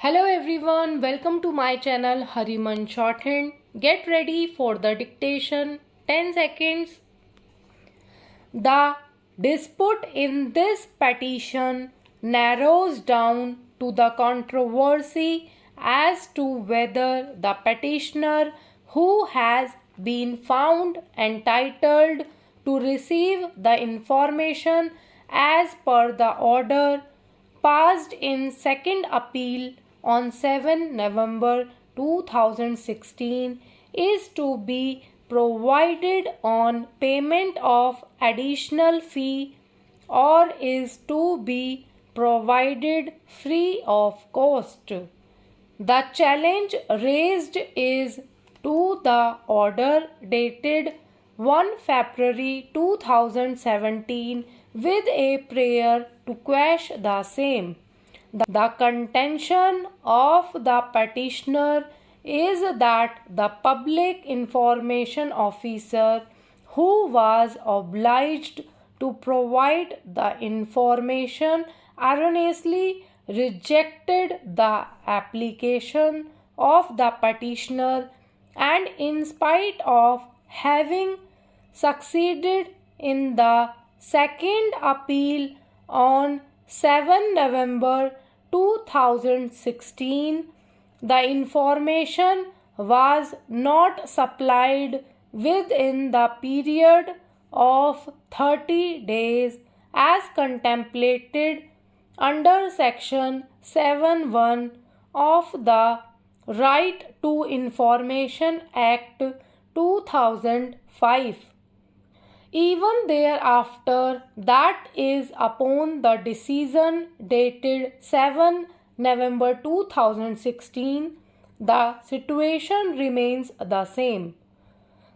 Hello everyone, welcome to my channel Hariman Shorthand. Get ready for the dictation. 10 seconds. The dispute in this petition narrows down to the controversy as to whether the petitioner who has been found entitled to receive the information as per the order passed in second appeal on 7 November 2016 is to be provided on payment of additional fee or is to be provided free of cost. The challenge raised is to the order dated 1 February 2017 with a prayer to quash the same. The contention of the petitioner is that the public information officer who was obliged to provide the information erroneously rejected the application of the petitioner, and in spite of having succeeded in the second appeal on 7 November 2016, the information was not supplied within the period of 30 days as contemplated under Section 7(1) of the Right to Information Act 2005. Even thereafter, that is upon the decision dated 7 November 2016, the situation remains the same.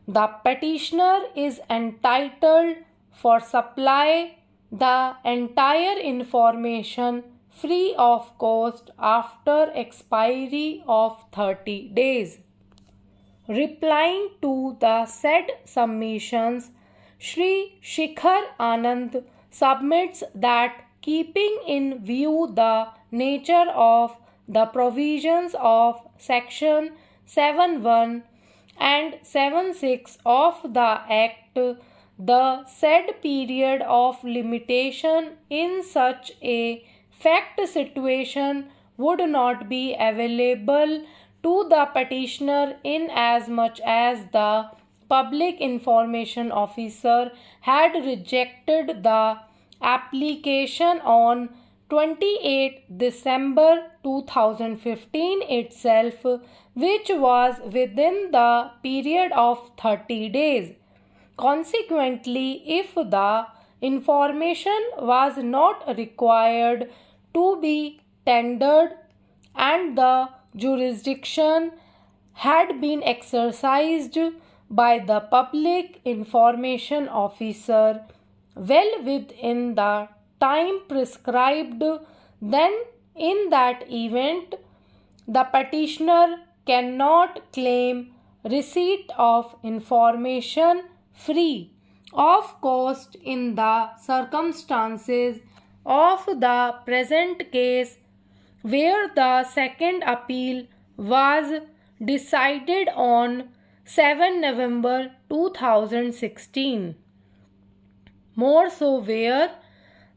The petitioner is entitled for supply the entire information free of cost after expiry of 30 days. Replying to the said submissions, Shri Shikhar Anand submits that keeping in view the nature of the provisions of Section 7(1) and 7(6) of the Act, the said period of limitation in such a fact situation would not be available to the petitioner inasmuch as the Public Information Officer had rejected the application on 28 December 2015 itself, which was within the period of 30 days. Consequently, if the information was not required to be tendered and the jurisdiction had been exercised by the Public Information Officer well within the time prescribed, then in that event the petitioner cannot claim receipt of information free of cost in the circumstances of the present case, where the second appeal was decided on 7 November 2016. More so, where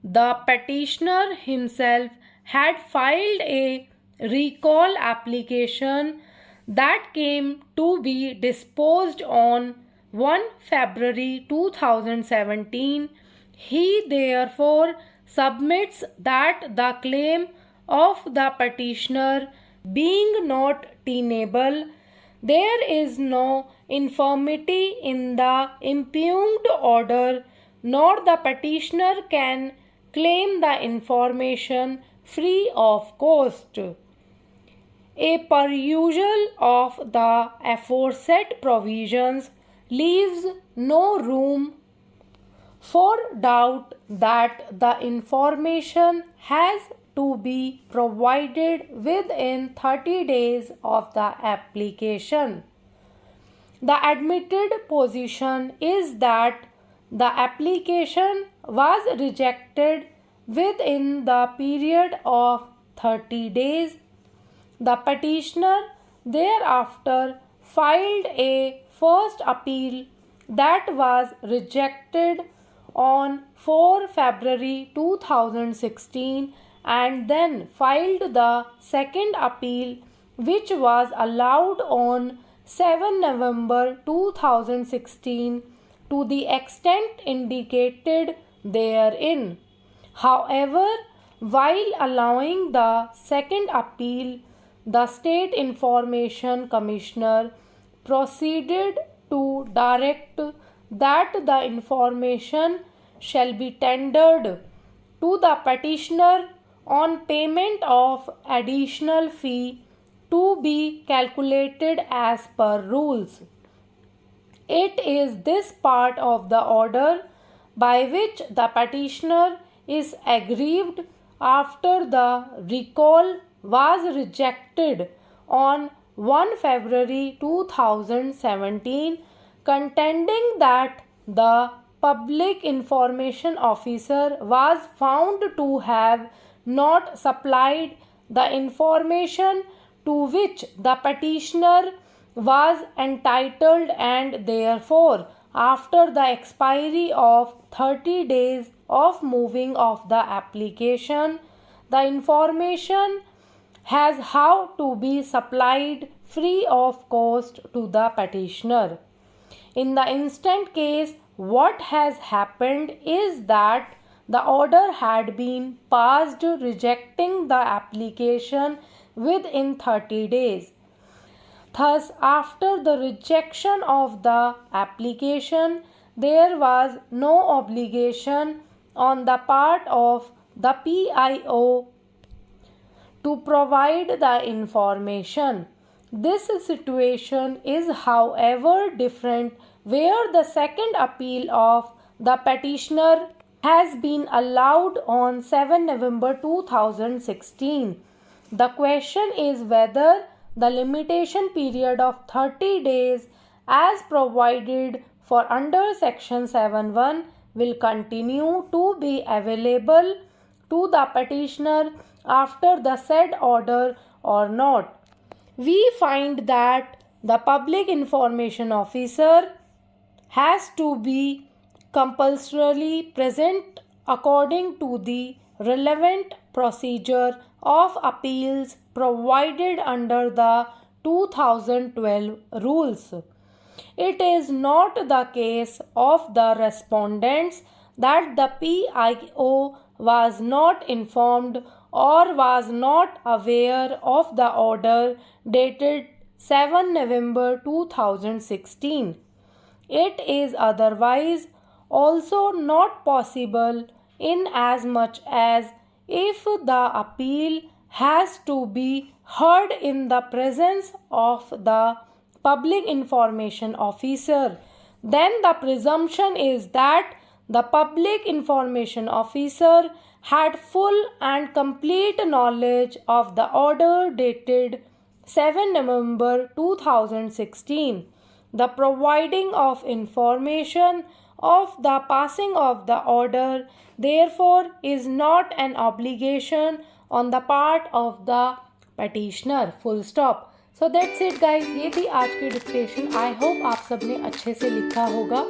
the petitioner himself had filed a recall application that came to be disposed on 1 February 2017, he therefore submits that the claim of the petitioner being not tenable, there is no infirmity in the impugned order, nor the petitioner can claim the information free of cost. A perusal of the aforesaid provisions leaves no room for doubt that the information has to be provided within 30 days of the application. The admitted position is that the application was rejected within the period of 30 days The petitioner thereafter filed a first appeal that was rejected on 4 February 2016 and then filed the second appeal which was allowed on 7 November 2016 to the extent indicated therein. However, while allowing the second appeal, the State Information Commissioner proceeded to direct that the information shall be tendered to the petitioner on payment of additional fee to be calculated as per rules. It is this part of the order by which the petitioner is aggrieved after the recall was rejected on 1 February 2017, contending that the public information officer was found to have not supplied the information to which the petitioner was entitled, and therefore after the expiry of 30 days of moving of the application, the information has how to be supplied free of cost to the petitioner. In the instant case, what has happened is that the order had been passed rejecting the application within 30 days. Thus, after the rejection of the application, there was no obligation on the part of the PIO to provide the information. This situation is, however, different where the second appeal of the petitioner has been allowed on 7 November 2016. The question is whether the limitation period of 30 days as provided for under section 7(1) will continue to be available to the petitioner after the said order or not. We find that the public information officer has to be compulsorily present according to the relevant procedure of appeals provided under the 2012 rules. It is not the case of the respondents that the PIO was not informed or was not aware of the order dated 7 November 2016. It is otherwise also not possible inasmuch as if the appeal has to be heard in the presence of the public information officer, then the presumption is that the public information officer had full and complete knowledge of the order dated 7 November 2016. The providing of information of the passing of the order therefore is not an obligation on the part of the petitioner. Full stop. So that's it guys. ये थी आज की dictation. I hope आप सबने अच्छे से लिखा होगा.